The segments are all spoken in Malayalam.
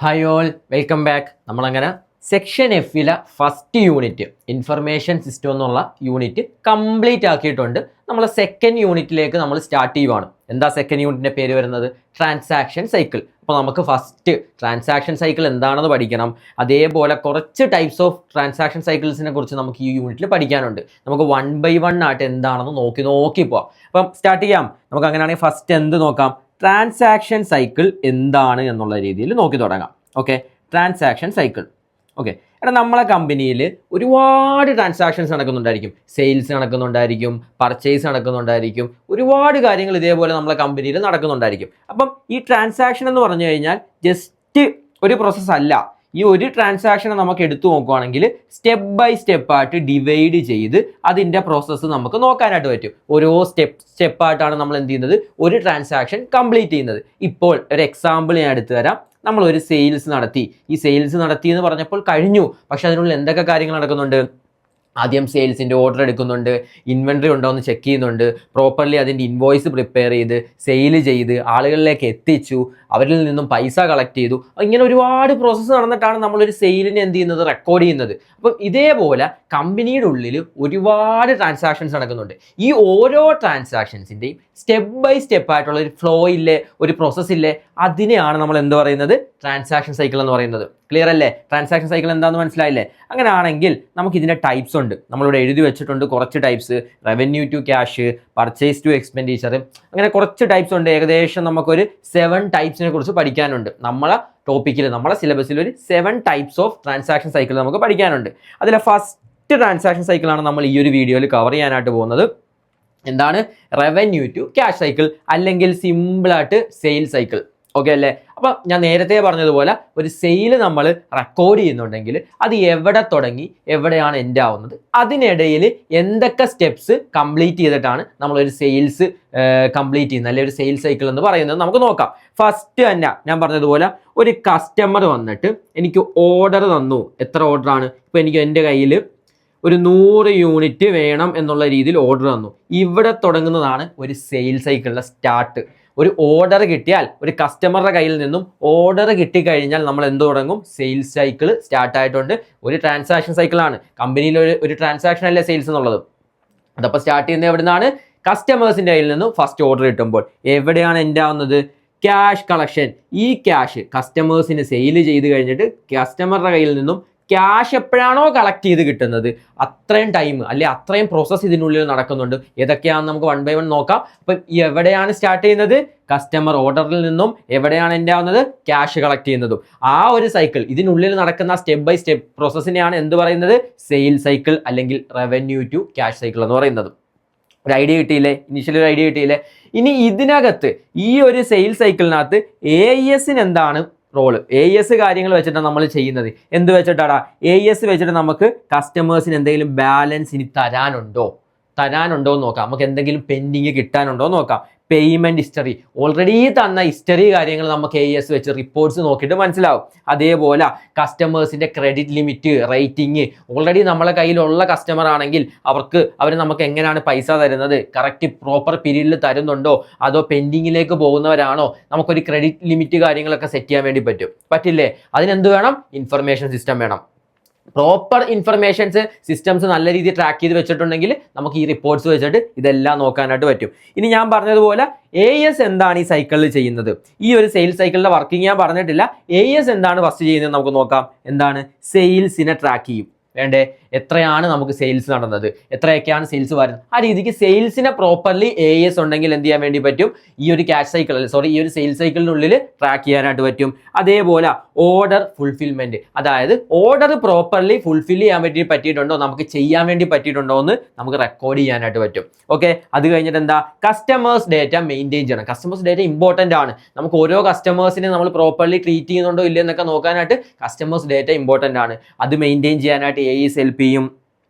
Hi all, welcome back. നമ്മളങ്ങനെ സെക്ഷൻ എഫിലെ ഫസ്റ്റ് യൂണിറ്റ് ഇൻഫർമേഷൻ സിസ്റ്റം എന്നുള്ള യൂണിറ്റ് കംപ്ലീറ്റ് ആക്കിയിട്ടുണ്ട്. നമ്മൾ സെക്കൻഡ് യൂണിറ്റിലേക്ക് നമ്മൾ സ്റ്റാർട്ട് ചെയ്യുവാണ്. എന്താ സെക്കൻഡ് യൂണിറ്റിൻ്റെ പേര് വരുന്നത്? Transaction cycle. അപ്പോൾ നമുക്ക് ഫസ്റ്റ് ട്രാൻസാക്ഷൻ സൈക്കിൾ എന്താണെന്ന് പഠിക്കണം. അതേപോലെ കുറച്ച് ടൈപ്സ് ഓഫ് ട്രാൻസാക്ഷൻ സൈക്കിൾസിനെ കുറിച്ച് നമുക്ക് ഈ യൂണിറ്റിൽ പഠിക്കാനുണ്ട്. നമുക്ക് 1 by 1 ആയിട്ട് എന്താണെന്ന് നോക്കി പോവാം. അപ്പം സ്റ്റാർട്ട് ചെയ്യാം. നമുക്ക് അങ്ങനെയാണെങ്കിൽ ഫസ്റ്റ് എന്ത് നോക്കാം? ട്രാൻസാക്ഷൻ സൈക്കിൾ എന്താണ് എന്നുള്ള രീതിയിൽ നോക്കി തുടങ്ങാം. Okay, transaction cycle. ഓക്കെ, എടാ നമ്മളെ കമ്പനിയിൽ ഒരുപാട് ട്രാൻസാക്ഷൻസ് നടക്കുന്നുണ്ടായിരിക്കും. സെയിൽസ് നടക്കുന്നുണ്ടായിരിക്കും, പർച്ചേസ് നടക്കുന്നുണ്ടായിരിക്കും, ഒരുപാട് കാര്യങ്ങൾ ഇതേപോലെ നമ്മളെ കമ്പനിയിൽ നടക്കുന്നുണ്ടായിരിക്കും. അപ്പം ഈ ട്രാൻസാക്ഷൻ എന്ന് പറഞ്ഞു കഴിഞ്ഞാൽ ജസ്റ്റ് ഒരു പ്രോസസ്സ് അല്ല. ഈ ഒരു ട്രാൻസാക്ഷനെ നമുക്ക് എടുത്തു നോക്കുകയാണെങ്കിൽ സ്റ്റെപ്പ് ബൈ സ്റ്റെപ്പായിട്ട് ഡിവൈഡ് ചെയ്ത് അതിൻ്റെ പ്രോസസ്സ് നമുക്ക് നോക്കാനായിട്ട് പറ്റും. ഓരോ സ്റ്റെപ്പായിട്ടാണ് നമ്മൾ എന്ത് ചെയ്യുന്നത്? ഒരു ട്രാൻസാക്ഷൻ കംപ്ലീറ്റ് ചെയ്യുന്നത്. ഇപ്പോൾ ഒരു എക്സാമ്പിൾ ഞാൻ എടുത്തു തരാം. നമ്മളൊരു സെയിൽസ് നടത്തി. ഈ സെയിൽസ് നടത്തി എന്ന് പറഞ്ഞപ്പോൾ കഴിഞ്ഞു. പക്ഷെ അതിനുള്ളിൽ എന്തൊക്കെ കാര്യങ്ങൾ നടക്കുന്നുണ്ട്? ആദ്യം സെയിൽസിൻ്റെ ഓർഡർ എടുക്കുന്നുണ്ട്, ഇൻവെൻട്രി ഉണ്ടോ എന്ന് ചെക്ക് ചെയ്യുന്നുണ്ട്, പ്രോപ്പർലി അതിൻ്റെ ഇൻവോയ്സ് പ്രിപ്പയർ ചെയ്ത് സെയിൽ ചെയ്ത് ആളുകളിലേക്ക് എത്തിച്ചു, അവരിൽ നിന്നും പൈസ കളക്ട് ചെയ്തു. ഇങ്ങനെ ഒരുപാട് പ്രോസസ്സ് നടന്നിട്ടാണ് നമ്മളൊരു സെയിലിനെ എന്ത് ചെയ്യുന്നത്? റെക്കോർഡ് ചെയ്യുന്നത്. അപ്പം ഇതേപോലെ കമ്പനിയുടെ ഉള്ളിൽ ഒരുപാട് ട്രാൻസാക്ഷൻസ് നടക്കുന്നുണ്ട്. ഈ ഓരോ ട്രാൻസാക്ഷൻസിൻ്റെയും സ്റ്റെപ്പ് ബൈ സ്റ്റെപ്പ് ആയിട്ടുള്ള ഒരു ഫ്ലോ ഇല്ലേ, ഒരു പ്രോസസ്സ് ഇല്ലേ, അതിനെയാണ് നമ്മൾ എന്ത് പറയുന്നത്? ട്രാൻസാക്ഷൻ സൈക്കിൾ എന്ന് പറയുന്നത്. ക്ലിയർ അല്ലേ? ട്രാൻസാക്ഷൻ സൈക്കിൾ എന്താണെന്ന് മനസ്സിലായില്ലേ? അങ്ങനെയാണെങ്കിൽ നമുക്ക് ഇതിൻ്റെ ടൈപ്സ് ഉണ്ട്. നമ്മളിവിടെ എഴുതി വെച്ചിട്ടുണ്ട് കുറച്ച് types. Revenue to cash, purchase to expenditure, അങ്ങനെ കുറച്ച് ടൈപ്സ് ഉണ്ട്. ഏകദേശം നമുക്കൊരു 7 ടൈപ്സിനെ കുറിച്ച് പഠിക്കാനുണ്ട്. നമ്മളെ ടോപ്പിക്കിൽ, നമ്മളെ സിലബസിൽ ഒരു 7 ടൈപ്സ് ഓഫ് ട്രാൻസാക്ഷൻ സൈക്കിൾ നമുക്ക് പഠിക്കാനുണ്ട്. അതിലെ ഫസ്റ്റ് ട്രാൻസാക്ഷൻ സൈക്കിളാണ് നമ്മൾ ഈ ഒരു വീഡിയോയിൽ കവർ ചെയ്യാനായിട്ട് പോകുന്നത്. എന്താണ്? റവന്യൂ ടു ക്യാഷ് സൈക്കിൾ, അല്ലെങ്കിൽ സിമ്പിളായിട്ട് സെയിൽ സൈക്കിൾ. ഓക്കെ അല്ലേ? അപ്പം ഞാൻ നേരത്തെ പറഞ്ഞതുപോലെ ഒരു സെയിൽ നമ്മൾ റെക്കോർഡ് ചെയ്യുന്നുണ്ടെങ്കിൽ അത് എവിടെ തുടങ്ങി എവിടെയാണ് എൻഡ് ആവുന്നത്, അതിനിടയിൽ എന്തൊക്കെ സ്റ്റെപ്സ് കംപ്ലീറ്റ് ചെയ്തിട്ടാണ് നമ്മളൊരു സെയിൽസ് കംപ്ലീറ്റ് ചെയ്യുന്നത്, അല്ലെങ്കിൽ ഒരു സെയിൽ സൈക്കിൾ എന്ന് പറയുന്നത് നമുക്ക് നോക്കാം. ഫസ്റ്റ് തന്നെ ഞാൻ പറഞ്ഞതുപോലെ ഒരു കസ്റ്റമർ വന്നിട്ട് എനിക്ക് ഓർഡർ തന്നു. എത്ര ഓർഡറാണ്? ഇപ്പോൾ എനിക്ക് എൻ്റെ കയ്യിൽ ഒരു 100 യൂണിറ്റ് വേണം എന്നുള്ള രീതിയിൽ ഓർഡർ തന്നു. ഇവിടെ തുടങ്ങുന്നതാണ് ഒരു സെയിൽ സൈക്കിളിൻ്റെ സ്റ്റാർട്ട്. ഒരു ഓർഡർ കിട്ടിയാൽ, ഒരു കസ്റ്റമറുടെ കയ്യിൽ നിന്നും ഓർഡർ കിട്ടിക്കഴിഞ്ഞാൽ നമ്മൾ എന്ത് തുടങ്ങും? സെയിൽസ് സൈക്കിൾ സ്റ്റാർട്ട് ആയിട്ടുണ്ട്. ഒരു ട്രാൻസാക്ഷൻ സൈക്കിളാണ്. കമ്പനിയിൽ ഒരു ട്രാൻസാക്ഷൻ അല്ലേ സെയിൽസ് എന്നുള്ളത്. അതപ്പോൾ സ്റ്റാർട്ട് ചെയ്യുന്നത് എവിടെ നിന്നാണ്? കസ്റ്റമേഴ്സിൻ്റെ കയ്യിൽ നിന്നും ഫസ്റ്റ് ഓർഡർ കിട്ടുമ്പോൾ. എവിടെയാണ് എൻഡ് ആവുന്നത്? Cash collection. ഈ ക്യാഷ് കസ്റ്റമേഴ്സിന് സെയിൽ ചെയ്ത് കഴിഞ്ഞിട്ട് കസ്റ്റമറുടെ കയ്യിൽ നിന്നും ക്യാഷ് എപ്പോഴാണോ കളക്ട് ചെയ്ത് കിട്ടുന്നത് അത്രയും ടൈം അല്ലെ അത്രയും പ്രോസസ്സ് ഇതിനുള്ളിൽ നടക്കുന്നുണ്ട്. ഏതൊക്കെയാണെന്ന് നമുക്ക് 1 by 1 നോക്കാം. അപ്പം എവിടെയാണ് സ്റ്റാർട്ട് ചെയ്യുന്നത്? കസ്റ്റമർ ഓർഡറിൽ നിന്നും എവിടെയാണ് എൻഡ് ആവുന്നത്? ക്യാഷ് കളക്ട് ചെയ്യുന്നതും. ആ ഒരു സൈക്കിൾ, ഇതിനുള്ളിൽ നടക്കുന്ന സ്റ്റെപ്പ് ബൈ സ്റ്റെപ്പ് പ്രോസസ്സിനെയാണ് എന്ത് പറയുന്നത്? സെയിൽ സൈക്കിൾ അല്ലെങ്കിൽ റവന്യൂ ടു ക്യാഷ് സൈക്കിൾ എന്ന് പറയുന്നത്. ഒരു ഐഡിയ കിട്ടിയില്ലേ? ഇനിഷ്യലി ഒരു ഐഡിയ കിട്ടിയില്ലേ? ഇനി ഇതിനകത്ത് ഈ ഒരു സെയിൽ സൈക്കിളിനകത്ത് AES എന്താണ് റോള്? AES കാര്യങ്ങൾ വെച്ചിട്ടാണ് നമ്മൾ ചെയ്യുന്നത്. എന്ത് വെച്ചിട്ടാടാ? AES വെച്ചിട്ട് നമുക്ക് കസ്റ്റമേഴ്സിന് എന്തെങ്കിലും ബാലൻസ് ഇനി തരാനുണ്ടോ എന്ന് നോക്കാം. നമുക്ക് എന്തെങ്കിലും പെൻഡിങ് കിട്ടാനുണ്ടോ എന്ന് നോക്കാം. പേയ്മെന്റ് ഹിസ്റ്ററി, ഓൾറെഡി തന്ന ഹിസ്റ്ററി കാര്യങ്ങൾ നമുക്ക് AES വെച്ച് റിപ്പോർട്ട്സ് നോക്കിയിട്ട് മനസ്സിലാവും. അതേപോലെ കസ്റ്റമേഴ്സിന്റെ ക്രെഡിറ്റ് ലിമിറ്റ്, റേറ്റിംഗ്, ഓൾറെഡി നമ്മളെ കയ്യിലുള്ള കസ്റ്റമർ ആണെങ്കിൽ അവർ നമുക്ക് എങ്ങനെയാണ് പൈസ തരുന്നത്, കറക്റ്റ് പ്രോപ്പർ പീരീഡിൽ തരുന്നുണ്ടോ, അതോ പെൻഡിങ്ങിലേക്ക് പോകുന്നവരാണോ, നമുക്കൊരു ക്രെഡിറ്റ് ലിമിറ്റ് കാര്യങ്ങളൊക്കെ സെറ്റ് ചെയ്യാൻ വേണ്ടി പറ്റില്ലേ? അതിനെന്ത് വേണം? ഇൻഫർമേഷൻ സിസ്റ്റം വേണം. പ്രോപ്പർ ഇൻഫർമേഷൻസ് സിസ്റ്റംസ് നല്ല രീതിയിൽ ട്രാക്ക് ചെയ്ത് വെച്ചിട്ടുണ്ടെങ്കിൽ നമുക്ക് ഈ റിപ്പോർട്ട്സ് വെച്ചിട്ട് ഇതെല്ലാം നോക്കാനായിട്ട് പറ്റും. ഇനി ഞാൻ പറഞ്ഞതുപോലെ AES എന്താണ് ഈ സൈക്കിളിൽ ചെയ്യുന്നത്? ഈ ഒരു സെയിൽസ് സൈക്കിളിന്റെ വർക്കിംഗ് ഞാൻ പറഞ്ഞിട്ടില്ല. AES എന്താണ് ഫസ്റ്റ് ചെയ്യുന്നത് നമുക്ക് നോക്കാം. എന്താണ്? സെയിൽസിനെ ട്രാക്ക് ചെയ്യും. വേണ്ടേ? എത്രയാണ് നമുക്ക് സെയിൽസ് നടന്നത്, എത്രയൊക്കെയാണ് സെയിൽസ് വരുന്നത്, ആ രീതിക്ക് സെയിൽസിനെ പ്രോപ്പർലി AES ഉണ്ടെങ്കിൽ എന്ത് ചെയ്യാൻ വേണ്ടി പറ്റും? ഈ ഒരു ക്യാഷ് സൈക്കിൾ ഈ ഒരു സെയിൽസ് സൈക്കിളിനുള്ളിൽ ട്രാക്ക് ചെയ്യാനായിട്ട് പറ്റും. അതേപോലെ ഓർഡർ ഫുൾഫിൽമെന്റ്, അതായത് ഓർഡർ പ്രോപ്പർലി ഫുൾഫിൽ ചെയ്യാൻ വേണ്ടി പറ്റിയിട്ടുണ്ടോ, നമുക്ക് ചെയ്യാൻ വേണ്ടി പറ്റിയിട്ടുണ്ടോ എന്ന് നമുക്ക് റെക്കോർഡ് ചെയ്യാനായിട്ട് പറ്റും. ഓക്കെ, അത് കഴിഞ്ഞിട്ട് എന്താ? കസ്റ്റമേഴ്സ് ഡേറ്റ മെയിൻറ്റെയിൻ ചെയ്യണം. കസ്റ്റമേഴ്സ് ഡേറ്റ ഇമ്പോർട്ടൻ്റ് ആണ്. നമുക്ക് ഓരോ കസ്റ്റമേഴ്സിനെ നമ്മൾ പ്രോപ്പർലി ട്രീറ്റ് ചെയ്യുന്നുണ്ടോ ഇല്ലെന്നൊക്കെ നോക്കാനായിട്ട് കസ്റ്റമേഴ്സ് ഡേറ്റ ഇമ്പോർട്ടൻ്റ് ആണ്. അത് മെയിൻറ്റെയിൻ ചെയ്യാനായിട്ട് AES ഹെൽപ്പ് ചെയ്യും.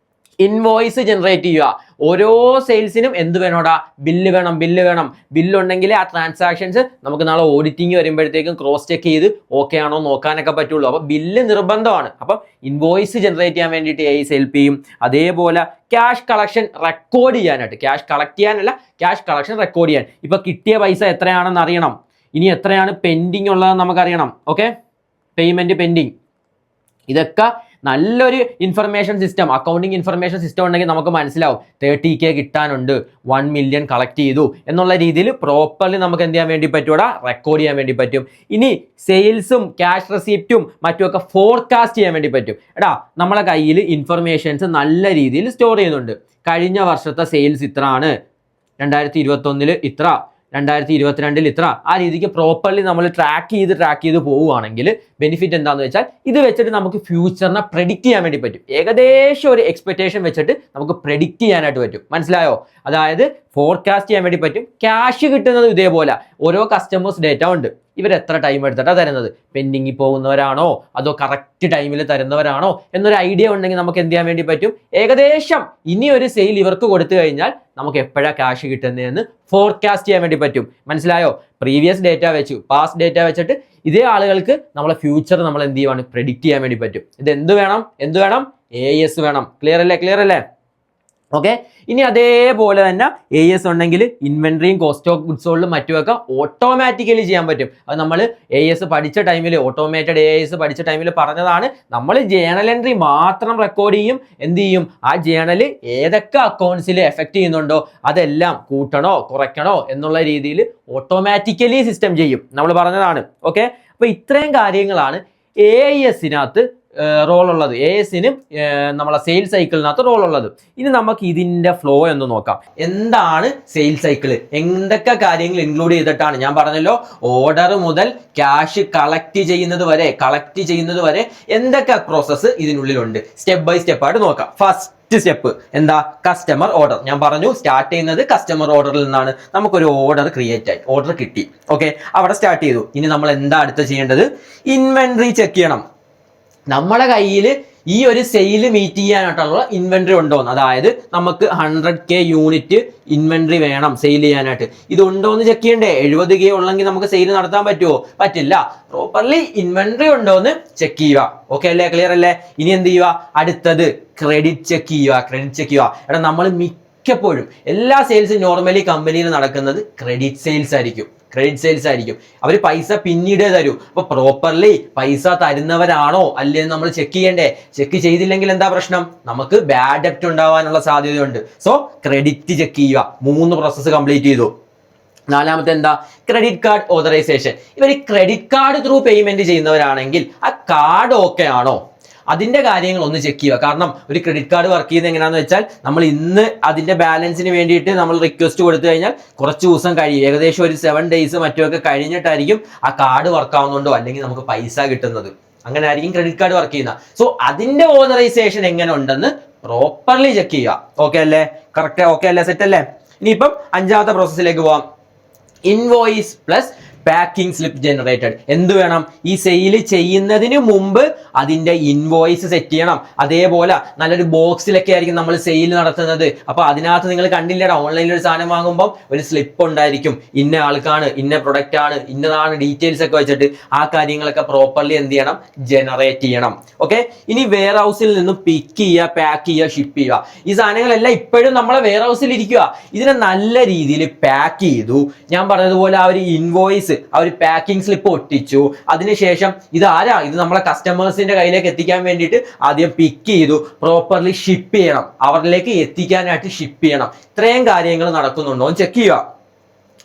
ഇൻവോയ്സ് ജനറേറ്റ് ചെയ്യുക. ഓരോ സെയിൽസിനും എന്ത് വേണോടാ? ബില്ല് വേണം. ബില്ലുണ്ടെങ്കിൽ ആ ട്രാൻസാക്ഷൻസ് നമുക്ക് നാളെ ഓഡിറ്റിംഗ് വരുമ്പോഴത്തേക്കും ക്രോസ് ചെക്ക് ചെയ്ത് ഓക്കെ ആണോ നോക്കാനൊക്കെ പറ്റുള്ളൂ. അപ്പോൾ ബില്ല് നിർബന്ധമാണ്. അപ്പം ഇൻവോയ്സ് ജനറേറ്റ് ചെയ്യാൻ വേണ്ടിയിട്ട് AES ഹെൽപ്പ് ചെയ്യും. അതേപോലെ ക്യാഷ് കളക്ഷൻ റെക്കോർഡ് ചെയ്യാനായിട്ട്, ക്യാഷ് കളക്ട് ചെയ്യാനല്ല, ക്യാഷ് കളക്ഷൻ റെക്കോർഡ് ചെയ്യാൻ. ഇപ്പോൾ കിട്ടിയ പൈസ എത്രയാണെന്ന് അറിയണം, ഇനി എത്രയാണ് പെൻഡിങ് ഉള്ളതെന്ന് നമുക്കറിയണം. Okay, payment pending. ഇതൊക്കെ നല്ലൊരു information system, accounting information system ഉണ്ടെങ്കിൽ നമുക്ക് മനസ്സിലാവും 30K കിട്ടാനുണ്ട്, 1 million കളക്ട് ചെയ്തു എന്നുള്ള രീതിയിൽ പ്രോപ്പർലി നമുക്ക് എന്ത് ചെയ്യാൻ വേണ്ടി പറ്റൂടാ, റെക്കോർഡ് ചെയ്യാൻ വേണ്ടി പറ്റും. ഇനി സെയിൽസും ക്യാഷ് റെസിപ്റ്റും മറ്റുമൊക്കെ ഫോർകാസ്റ്റ് ചെയ്യാൻ വേണ്ടി പറ്റും. എടാ നമ്മളെ കയ്യിൽ ഇൻഫർമേഷൻസ് നല്ല രീതിയിൽ സ്റ്റോർ ചെയ്യുന്നുണ്ട്. കഴിഞ്ഞ വർഷത്തെ സെയിൽസ് ഇത്ര ആണ്, 2021 ഇത്ര, 2022 ഇത്ര, ആ രീതിക്ക് പ്രോപ്പർലി നമ്മൾ ട്രാക്ക് ചെയ്ത് പോവുകയാണെങ്കിൽ ബെനിഫിറ്റ് എന്താണെന്ന് വെച്ചാൽ ഇത് വെച്ചിട്ട് നമുക്ക് ഫ്യൂച്ചറിനെ പ്രെഡിക്റ്റ് ചെയ്യാൻ വേണ്ടി പറ്റും. ഏകദേശം ഒരു എക്സ്പെക്ടേഷൻ വെച്ചിട്ട് നമുക്ക് പ്രെഡിക്റ്റ് ചെയ്യാനായിട്ട് പറ്റും. മനസ്സിലായോ? അതായത് ഫോർകാസ്റ്റ് ചെയ്യാൻ വേണ്ടി പറ്റും. ക്യാഷ് കിട്ടുന്നത് ഇതേപോലെ ഓരോ കസ്റ്റമേഴ്സ് ഡേറ്റ ഉണ്ട്, ഇവർ എത്ര ടൈം എടുത്തിട്ടാണ് തരുന്നത്, പെൻഡിങ്ങിൽ പോകുന്നവരാണോ അതോ കറക്റ്റ് ടൈമിൽ തരുന്നവരാണോ എന്നൊരു ഐഡിയ ഉണ്ടെങ്കിൽ നമുക്ക് എന്ത് ചെയ്യാൻ വേണ്ടി പറ്റും, ഏകദേശം ഇനി ഒരു സെയിൽ ഇവർക്ക് കൊടുത്തു കഴിഞ്ഞാൽ നമുക്ക് എപ്പോഴാണ് ക്യാഷ് കിട്ടുന്നതെന്ന് ഫോർകാസ്റ്റ് ചെയ്യാൻ വേണ്ടി പറ്റും. മനസ്സിലായോ? പ്രീവിയസ് ഡേറ്റ വെച്ചു, പാസ്റ്റ് ഡേറ്റ വെച്ചിട്ട് ഇതേ ആളുകൾക്ക് നമ്മളെ ഫ്യൂച്ചർ നമ്മൾ എന്ത് ചെയ്യുവാണ്, പ്രെഡിക്റ്റ് ചെയ്യാൻ വേണ്ടി പറ്റും. ഇത് എന്ത് വേണം? AS വേണം. ക്ലിയർ അല്ലേ? ഓക്കെ. ഇനി അതേപോലെ തന്നെ AS ഉണ്ടെങ്കിൽ ഇൻവെന്ററിയും കോസ്റ്റ് ഓഫ് ഗുഡ്സ് സോൾഡും മറ്റുമൊക്കെ ഓട്ടോമാറ്റിക്കലി ചെയ്യാൻ പറ്റും. അത് നമ്മൾ AS പഠിച്ച ടൈമിൽ, ഓട്ടോമേറ്റഡ് AS പഠിച്ച ടൈമിൽ പറഞ്ഞതാണ്. നമ്മൾ ജേണൽ എൻട്രി മാത്രം റെക്കോർഡ് ചെയ്യും. എന്ത് ചെയ്യും? ആ ജേണൽ ഏതൊക്കെ അക്കൗണ്ട്സിൽ എഫക്ട് ചെയ്യുന്നുണ്ടോ അതെല്ലാം കൂട്ടണോ കുറയ്ക്കണോ എന്നുള്ള രീതിയിൽ ഓട്ടോമാറ്റിക്കലി സിസ്റ്റം ചെയ്യും. നമ്മൾ പറഞ്ഞതാണ്. ഓക്കെ. അപ്പൊ ഇത്രയും കാര്യങ്ങളാണ് AISനകത്ത് റോൾ ഉള്ളത്, ASന് നമ്മളെ സെയിൽസ് സൈക്കിളിനകത്ത് റോൾ ഉള്ളത്. ഇനി നമുക്ക് ഇതിന്റെ ഫ്ലോ എന്ന് നോക്കാം. എന്താണ് സെയിൽസ് സൈക്കിൾ, എന്തൊക്കെ കാര്യങ്ങൾ ഇൻക്ലൂഡ് ചെയ്തിട്ടാണ്, ഞാൻ പറഞ്ഞല്ലോ ഓർഡർ മുതൽ ക്യാഷ് കളക്ട് ചെയ്യുന്നത് വരെ എന്തൊക്കെ പ്രോസസ്സ് ഇതിനുള്ളിലുണ്ട്, സ്റ്റെപ്പ് ബൈ സ്റ്റെപ്പ് ആയിട്ട് നോക്കാം. ഫസ്റ്റ് സ്റ്റെപ്പ് എന്താ? Customer order. ഞാൻ പറഞ്ഞു സ്റ്റാർട്ട് ചെയ്യുന്നത് കസ്റ്റമർ ഓർഡറിൽ നിന്നാണ്. നമുക്കൊരു ഓർഡർ ക്രിയേറ്റ് ആയി, ഓർഡർ കിട്ടി. ഓക്കെ, അവിടെ സ്റ്റാർട്ട് ചെയ്തു. ഇനി നമ്മൾ എന്താ അടുത്ത് ചെയ്യേണ്ടത്? ഇൻവെന്ററി ചെക്ക് ചെയ്യണം. നമ്മളെ കയ്യിൽ ഈ ഒരു സെയിൽ മീറ്റ് ചെയ്യാനായിട്ടുള്ള ഇൻവെന്ററി ഉണ്ടോന്ന്, അതായത് നമുക്ക് 100K യൂണിറ്റ് ഇൻവെന്ററി വേണം സെയിൽ ചെയ്യാനായിട്ട്, ഇതുണ്ടോന്ന് ചെക്ക് ചെയ്യണ്ടേ? 70K ഉള്ളെങ്കിൽ നമുക്ക് സെയിൽ നടത്താൻ പറ്റുമോ? പറ്റില്ല. പ്രോപ്പർലി ഇൻവെന്ററി ഉണ്ടോന്ന് ചെക്ക് ചെയ്യുക. ഓക്കെ അല്ലേ? ക്ലിയർ അല്ലേ? ഇനി എന്ത് ചെയ്യുക? അടുത്തത് ക്രെഡിറ്റ് ചെക്ക് ചെയ്യുക. എടാ നമ്മൾ മിക്കപ്പോഴും എല്ലാ സെയിൽസും നോർമലി കമ്പനിയിൽ നടക്കുന്നത് ക്രെഡിറ്റ് സെയിൽസ് ആയിരിക്കും. അവർ പൈസ പിന്നീട് തരൂ. അപ്പൊ പ്രോപ്പർലി പൈസ തരുന്നവരാണോ അല്ലേന്ന് നമ്മൾ ചെക്ക് ചെയ്യണ്ടേ? ചെക്ക് ചെയ്തില്ലെങ്കിൽ എന്താ പ്രശ്നം? നമുക്ക് ബാഡ് ഡെപ്റ്റ് ഉണ്ടാവാനുള്ള സാധ്യതയുണ്ട്. സോ ക്രെഡിറ്റ് ചെക്ക് ചെയ്യുക. 3 പ്രോസസ്സ് കംപ്ലീറ്റ് ചെയ്തു. നാലാമത്തെ എന്താ? Credit card authorization. ഇവർ ക്രെഡിറ്റ് കാർഡ് ത്രൂ പേയ്മെന്റ് ചെയ്യുന്നവരാണെങ്കിൽ ആ കാർഡ് ഓക്കെ ആണോ, അതിന്റെ കാര്യങ്ങൾ ഒന്ന് ചെക്ക് ചെയ്യുക. കാരണം ഒരു ക്രെഡിറ്റ് കാർഡ് വർക്ക് ചെയ്യുന്നത് എങ്ങനെയാണെന്ന് വെച്ചാൽ നമ്മൾ ഇന്ന് അതിന്റെ ബാലൻസിന് വേണ്ടിയിട്ട് നമ്മൾ റിക്വസ്റ്റ് കൊടുത്തു കഴിഞ്ഞാൽ കുറച്ച് ദിവസം കഴിയും, ഏകദേശം ഒരു 7 days മറ്റുമൊക്കെ കഴിഞ്ഞിട്ടായിരിക്കും ആ കാർഡ് വർക്ക് ആവുന്നുണ്ടോ അല്ലെങ്കിൽ നമുക്ക് പൈസ കിട്ടുന്നത്. അങ്ങനെ ആയിരിക്കും ക്രെഡിറ്റ് കാർഡ് വർക്ക് ചെയ്യുന്നത്. സോ അതിന്റെ ഓതറൈസേഷൻ എങ്ങനെ ഉണ്ടെന്ന് പ്രോപ്പർലി ചെക്ക് ചെയ്യുക. ഓക്കെ അല്ലേ? കറക്റ്റ് ഓക്കെ അല്ലേ? സെറ്റ് അല്ലേ? ഇനിയിപ്പം 5ാമത്തെ പ്രോസസ്സിലേക്ക് പോവാം. Invoice plus packing slip generated. എന്ത് വേണം? ഈ സെയിൽ ചെയ്യുന്നതിന് മുമ്പ് അതിന്റെ ഇൻവോയിസ് സെറ്റ് ചെയ്യണം. അതേപോലെ നല്ലൊരു ബോക്സിലൊക്കെ ആയിരിക്കും നമ്മൾ സെയിൽ നടത്തുന്നത്. അപ്പൊ അതിനകത്ത് നിങ്ങൾ കണ്ടില്ലടാ, ഓൺലൈനിൽ ഒരു സാധനം വാങ്ങുമ്പോൾ ഒരു സ്ലിപ്പ് ഉണ്ടായിരിക്കും, ഇന്ന ആൾക്കാണ്, ഇന്ന പ്രൊഡക്റ്റ് ആണ്, ഇന്നതാണ് ഡീറ്റെയിൽസ് ഒക്കെ വെച്ചിട്ട് ആ കാര്യങ്ങളൊക്കെ പ്രോപ്പർലി എന്ത് ചെയ്യണം? ജനറേറ്റ് ചെയ്യണം. ഓക്കെ. ഇനി വെയർ ഹൗസിൽ നിന്ന് പിക്ക് ചെയ്യുക, പാക്ക് ചെയ്യുക, ഷിപ്പ് ചെയ്യുക. ഈ സാധനങ്ങളെല്ലാം ഇപ്പോഴും നമ്മളെ വെയർ ഹൗസിൽ ഇരിക്കുക. ഇതിനെ നല്ല രീതിയിൽ പാക്ക് ചെയ്തു. ഞാൻ പറഞ്ഞതുപോലെ ആ ഒരു ഇൻവോയിസ്, ആ ഒരു പാക്കിംഗ് സ്ലിപ്പ് ഒട്ടിച്ചു. അതിനുശേഷം ഇത് നമ്മളെ കസ്റ്റമേഴ്സിന്റെ കയ്യിലേക്ക് എത്തിക്കാൻ വേണ്ടിയിട്ട് ആദ്യം പിക്ക് ചെയ്തു, പ്രോപ്പർലി ഷിപ്പ് ചെയ്യണം, അവരിലേക്ക് എത്തിക്കാനായിട്ട് ഷിപ്പ് ചെയ്യണം. ഇത്രയും കാര്യങ്ങൾ നടക്കുന്നുണ്ടോ എന്ന് ചെക്ക് ചെയ്യുക.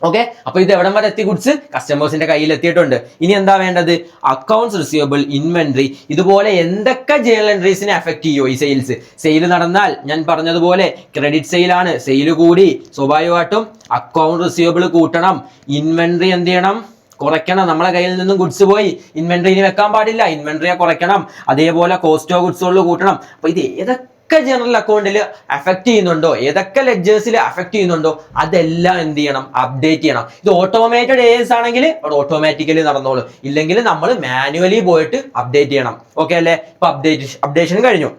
ഓക്കെ. അപ്പൊ ഇത് എവിടം വരെ എത്തി? ഗുഡ്സ് കസ്റ്റമേഴ്സിന്റെ കയ്യിൽ എത്തിയിട്ടുണ്ട്. ഇനി എന്താ വേണ്ടത്? അക്കൗണ്ട്സ് റിസീവബിൾ, ഇൻവെന്ററി, ഇതുപോലെ എന്തൊക്കെ ജേണൽ എൻട്രീസിനെ അഫക്ട് ചെയ്യുമോ ഈ സെയിൽസ്? സെയിൽ നടന്നാൽ ഞാൻ പറഞ്ഞതുപോലെ ക്രെഡിറ്റ് സെയിലാണ്, സെയിൽ കൂടി സ്വാഭാവികമായിട്ടും അക്കൗണ്ട് റിസീവബിൾ കൂട്ടണം, ഇൻവെന്ററി എന്ത് ചെയ്യണം? കുറയ്ക്കണം. നമ്മളെ കയ്യിൽ നിന്നും ഗുഡ്സ് പോയി ഇൻവെന്ററിന് വെക്കാൻ പാടില്ല, ഇൻവെന്ററിയെ കുറയ്ക്കണം. അതേപോലെ കോസ്റ്റ് ഓഫ് ഗുഡ്സ് സോൾഡ് കൂട്ടണം. അപ്പൊ ഇത് ഏതൊക്കെ ജനറൽ അക്കൗണ്ടിൽ അഫക്ട് ചെയ്യുന്നുണ്ടോ, ഏതൊക്കെ ലെഡ്ജേഴ്സിൽ അഫക്ട് ചെയ്യുന്നുണ്ടോ അതെല്ലാം എന്ത് ചെയ്യണം? അപ്ഡേറ്റ് ചെയ്യണം. ഇത് ഓട്ടോമേറ്റഡ് AS ആണെങ്കിൽ അവിടെ ഓട്ടോമാറ്റിക്കലി നടന്നോളൂ, ഇല്ലെങ്കിൽ നമ്മൾ മാനുവലി പോയിട്ട് അപ്ഡേറ്റ് ചെയ്യണം. ഓക്കെ അല്ലേ? ഇപ്പൊ അപ്ഡേഷൻ കഴിഞ്ഞു.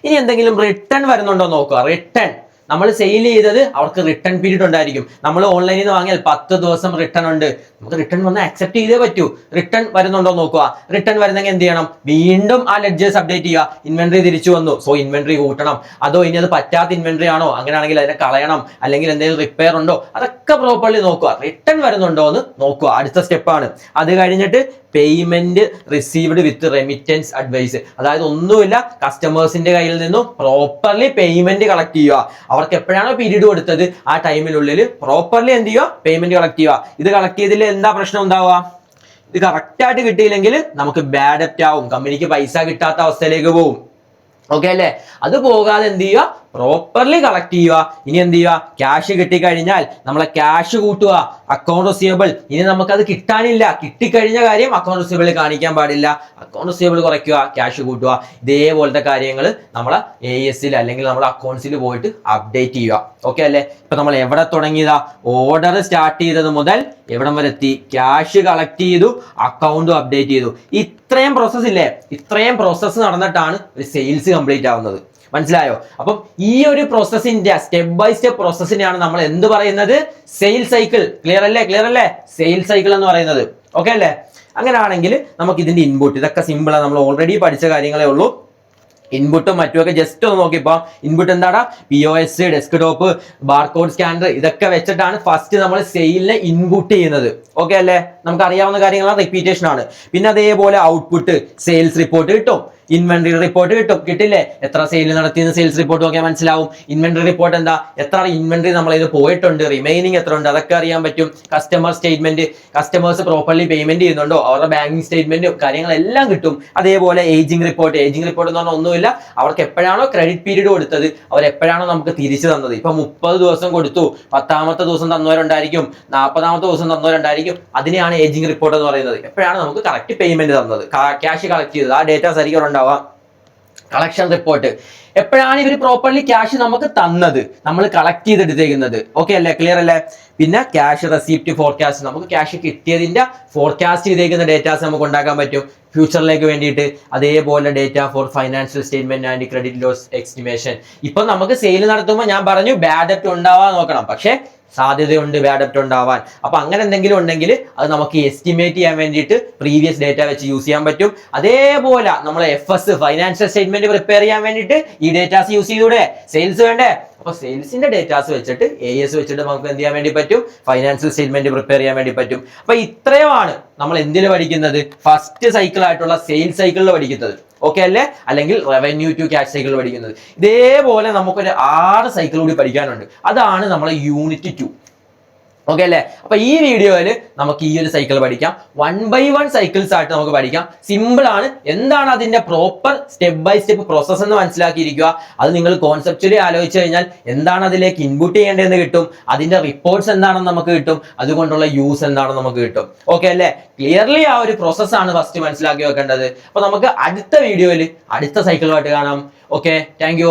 ഇനി എന്തെങ്കിലും റിട്ടേൺ വരുന്നുണ്ടോ നോക്കുക. റിട്ടേൺ നമ്മൾ സെയിൽ ചെയ്തത് അവർക്ക് റിട്ടേൺ പീരീഡ് ഉണ്ടായിരിക്കും. നമ്മൾ ഓൺലൈനിൽ നിന്ന് വാങ്ങിയാൽ 10 ദിവസം റിട്ടേൺ ഉണ്ട്. നമുക്ക് റിട്ടേൺ വന്നാൽ അക്സെപ്റ്റ് ചെയ്തേ പറ്റൂ. റിട്ടേൺ വരുന്നുണ്ടോ നോക്കുക. റിട്ടേൺ വരുന്നെങ്കിൽ എന്ത് ചെയ്യണം? വീണ്ടും ആ ലെഡ്ജേഴ്സ് അപ്ഡേറ്റ് ചെയ്യുക. ഇൻവെന്ററി തിരിച്ചു വന്നു, സോ ഇൻവെന്ററി കൂട്ടണം. അതോ ഇനി അത് പറ്റാത്ത ഇൻവെന്ററി ആണോ, അങ്ങനെയാണെങ്കിൽ അതിനെ കളയണം. അല്ലെങ്കിൽ എന്തെങ്കിലും റിപ്പയർ ഉണ്ടോ, അതൊക്കെ പ്രോപ്പർലി നോക്കുക. റിട്ടേൺ വരുന്നുണ്ടോ എന്ന് നോക്കുക. അടുത്ത സ്റ്റെപ്പാണ്. അത് കഴിഞ്ഞിട്ട് പേയ്മെന്റ് റിസീവ്ഡ് വിത്ത് റെമിറ്റൻസ് അഡ്വൈസ്. അതായത് ഒന്നുമില്ല, കസ്റ്റമേഴ്സിന്റെ കയ്യിൽ നിന്നും പ്രോപ്പർലി പേയ്മെന്റ് കളക്ട് ചെയ്യുക. അവർക്ക് എപ്പോഴാണോ പീരീഡ് കൊടുത്തത് ആ ടൈമിനുള്ളിൽ പ്രോപ്പർലി എന്ത് ചെയ്യുക, പേയ്മെന്റ് കളക്ട് ചെയ്യുക. ഇത് കളക്ട് ചെയ്തതിൽ എന്താ പ്രശ്നം ഉണ്ടാവുക? ഇത് കറക്റ്റ് ആയിട്ട് കിട്ടിയില്ലെങ്കിൽ നമുക്ക് ബാഡ് ഡെപ്റ്റ് ആവും, കമ്പനിക്ക് പൈസ കിട്ടാത്ത അവസ്ഥയിലേക്ക് പോകും. ഓക്കെ അല്ലേ? അത് പോകാതെ എന്ത് ചെയ്യുക, പ്രോപ്പർലി കളക്ട് ചെയ്യുക. ഇനി എന്ത് ചെയ്യുക, ക്യാഷ് കിട്ടിക്കഴിഞ്ഞാൽ നമ്മളെ ക്യാഷ് കൂട്ടുക, അക്കൗണ്ട് റിസീവബിൾ. ഇനി നമുക്കത് കിട്ടാനില്ല, കിട്ടിക്കഴിഞ്ഞ കാര്യം അക്കൗണ്ട് റിസീവബിൾ കാണിക്കാൻ പാടില്ല, അക്കൗണ്ട് റിസീവബിൾ കുറയ്ക്കുക, ക്യാഷ് കൂട്ടുക. ഇതേപോലത്തെ കാര്യങ്ങൾ നമ്മളെ AS അല്ലെങ്കിൽ നമ്മളെ അക്കൗണ്ട്സിൽ പോയിട്ട് അപ്ഡേറ്റ് ചെയ്യുക. ഓക്കെ അല്ലേ? ഇപ്പൊ നമ്മൾ എവിടെ തുടങ്ങിയതാ? ഓർഡർ സ്റ്റാർട്ട് ചെയ്തത് മുതൽ എവിടം വരെ എത്തി? ക്യാഷ് കളക്ട് ചെയ്തു, അക്കൗണ്ടും അപ്ഡേറ്റ് ചെയ്തു. ഇത്രയും പ്രോസസ് ഇല്ലേ? ഇത്രയും പ്രോസസ്സ് നടന്നിട്ടാണ് ഒരു സെയിൽസ് കംപ്ലീറ്റ് ആവുന്നത്. മനസ്സിലായോ? അപ്പം ഈ ഒരു പ്രോസസ്സിന്റെ സ്റ്റെപ്പ് ബൈ സ്റ്റെപ്പ് പ്രോസസ്സിനെയാണ് നമ്മൾ എന്ത് പറയുന്നത്? Sale cycle. ക്ലിയർ അല്ലേ? സെയിൽ സൈക്കിൾ എന്ന് പറയുന്നത്. ഓക്കെ അല്ലേ? അങ്ങനെയാണെങ്കിൽ നമുക്ക് ഇതിന്റെ ഇൻപുട്ട്, ഇതൊക്കെ സിമ്പിൾ ആണ്, നമ്മൾ ഓൾറെഡി പഠിച്ച കാര്യങ്ങളേ ഉള്ളൂ. ഇൻപുട്ടും മറ്റുമൊക്കെ ജസ്റ്റ് ഒന്ന് നോക്കിയപ്പോൾ ഇൻപുട്ട് എന്താടാ? POS, ഡെസ്ക്ടോപ്പ്, ബാർകോഡ് സ്കാനർ, ഇതൊക്കെ വെച്ചിട്ടാണ് ഫസ്റ്റ് നമ്മൾ സെയിലിനെ ഇൻപുട്ട് ചെയ്യുന്നത്. ഓക്കെ അല്ലേ? നമുക്ക് അറിയാവുന്ന കാര്യങ്ങളാണ്, റിപ്പീറ്റേഷൻ ആണ്. പിന്നെ അതേപോലെ ഔട്ട്പുട്ട് സെയിൽസ് റിപ്പോർട്ട് കിട്ടും, ഇൻവെന്ററി റിപ്പോർട്ട് കിട്ടും. കിട്ടില്ലേ? എത്ര സെയിൽ നടത്തിയെന്ന് സെയിൽസ് റിപ്പോർട്ട് നോക്കിയാൽ മനസ്സിലാവും. ഇൻവെന്ററി റിപ്പോർട്ട് എന്താ? എത്ര ഇൻവെന്ററി നമ്മൾ ഇത് പോയിട്ടുണ്ട്, റിമൈനിങ് എത്ര ഉണ്ട്, അതൊക്കെ അറിയാൻ പറ്റും. Customer statement, customers properly payment ചെയ്യുന്നുണ്ടോ, അവരുടെ ബാങ്കിങ് സ്റ്റേറ്റ്മെന്റ് കാര്യങ്ങളെല്ലാം കിട്ടും. അതേപോലെ ഏജിംഗ് റിപ്പോർട്ട് എന്ന് പറഞ്ഞാൽ ഒന്നുമില്ല, അവർക്ക് എപ്പോഴാണോ ക്രെഡിറ്റ് പീരീഡ് കൊടുത്തത്, അവർ എപ്പോഴാണോ നമുക്ക് തിരിച്ചു തന്നത്. ഇപ്പൊ 30 ദിവസം കൊടുത്തു, 10ാമത്തെ ദിവസം തന്നവരുണ്ടായിരിക്കും, 40ാമത്തെ ദിവസം തന്നവരുണ്ടായിരിക്കും. അതിനെയാണ് ഏജിംഗ് റിപ്പോർട്ട് എന്ന് പറയുന്നത്. എപ്പോഴാണ് നമുക്ക് കറക്റ്റ് പേയ്മെന്റ് തന്നത്, ക്യാഷ് കളക്ട് ചെയ്തത്, ആ ഡേറ്റാസ് ആയിരിക്കും ഉണ്ടാവുക. കളക്ഷൻ റിപ്പോർട്ട്, എപ്പോഴാണ് ഇവർ പ്രോപ്പർലി ക്യാഷ് നമുക്ക് തന്നത്, നമ്മൾ കളക്ട് ചെയ്തെടുത്തേക്കുന്നത്. ഓക്കെ അല്ലേ? ക്ലിയർ അല്ലേ? പിന്നെ ക്യാഷ് റെസിപ്റ്റ് ഫോർകാസ്റ്റ്, നമുക്ക് ക്യാഷ് കിട്ടിയതിന്റെ ഫോർകാസ്റ്റ് ചെയ്തേക്കുന്ന ഡേറ്റാസ് നമുക്ക് ഉണ്ടാക്കാൻ പറ്റും ഫ്യൂച്ചറിലേക്ക് വേണ്ടിയിട്ട്. അതേപോലെ data for financial statement and credit loss estimation. ഇപ്പൊ നമുക്ക് സെയിൽ നടത്തുമ്പോൾ ഞാൻ പറഞ്ഞു ബാഡ് ഡെപ്റ്റ് ഉണ്ടാവാൻ നോക്കണം, പക്ഷേ സാധ്യതയുണ്ട് ബാഡ് ഡെപ്റ്റ് ഉണ്ടാവാൻ. അപ്പൊ അങ്ങനെ എന്തെങ്കിലും ഉണ്ടെങ്കിൽ അത് നമുക്ക് എസ്റ്റിമേറ്റ് ചെയ്യാൻ വേണ്ടിയിട്ട് പ്രീവിയസ് ഡേറ്റ വെച്ച് യൂസ് ചെയ്യാൻ പറ്റും. അതേപോലെ നമ്മളെ FS ഫൈനാൻഷ്യൽ സ്റ്റേറ്റ്മെന്റ് പ്രിപ്പയർ ചെയ്യാൻ വേണ്ടിയിട്ട് ഈ ഡേറ്റാസ് യൂസ് ചെയ്തൂടെ? സെയിൽസ് വേണ്ടേ? അപ്പൊ സെയിൽസിന്റെ ഡേറ്റാസ് വെച്ചിട്ട് AS വെച്ചിട്ട് നമുക്ക് എന്ത് ചെയ്യാൻ വേണ്ടി പറ്റും? ഫൈനാൻഷ്യൽ സ്റ്റേറ്റ്മെന്റ് പ്രിപ്പയർ ചെയ്യാൻ വേണ്ടി പറ്റും. അപ്പൊ ഇത്രയുമാണ് നമ്മൾ എന്തിന് പഠിക്കുന്നത്? ഫസ്റ്റ് സൈക്കിൾ ആയിട്ടുള്ള സെയിൽസ് സൈക്കിളിൽ പഠിക്കുന്നത്. ഓക്കെ അല്ലേ? അല്ലെങ്കിൽ റവന്യൂ ടു ക്യാഷ് സൈക്കിൾ പഠിക്കുന്നത്. ഇതേപോലെ നമുക്കൊരു 6 സൈക്കിൾ കൂടി പഠിക്കാനുണ്ട്. അതാണ് നമ്മളെ യൂണിറ്റ് 2. ഓക്കെ അല്ലേ? അപ്പൊ ഈ വീഡിയോയിൽ നമുക്ക് ഈ ഒരു സൈക്കിൾ പഠിക്കാം. 1 by 1 സൈക്കിൾസ് ആയിട്ട് നമുക്ക് പഠിക്കാം. സിമ്പിൾ ആണ്. എന്താണ് അതിന്റെ proper step by step process എന്ന് മനസ്സിലാക്കിയിരിക്കുക. അത് നിങ്ങൾ കോൺസെപ്ച്വലി ആലോചിച്ച് കഴിഞ്ഞാൽ എന്താണ് അതിലേക്ക് ഇൻപുട്ട് ചെയ്യേണ്ടതെന്ന് കിട്ടും, അതിന്റെ റിപ്പോർട്ട്സ് എന്താണെന്ന് നമുക്ക് കിട്ടും, അതുകൊണ്ടുള്ള യൂസ് എന്താണെന്ന് നമുക്ക് കിട്ടും. ഓക്കെ അല്ലേ? ക്ലിയർലി ആ ഒരു പ്രോസസ് ആണ് ഫസ്റ്റ് മനസ്സിലാക്കി വെക്കേണ്ടത്. അപ്പൊ നമുക്ക് അടുത്ത വീഡിയോയിൽ അടുത്ത സൈക്കിളുമായിട്ട് കാണാം. Okay, thank you.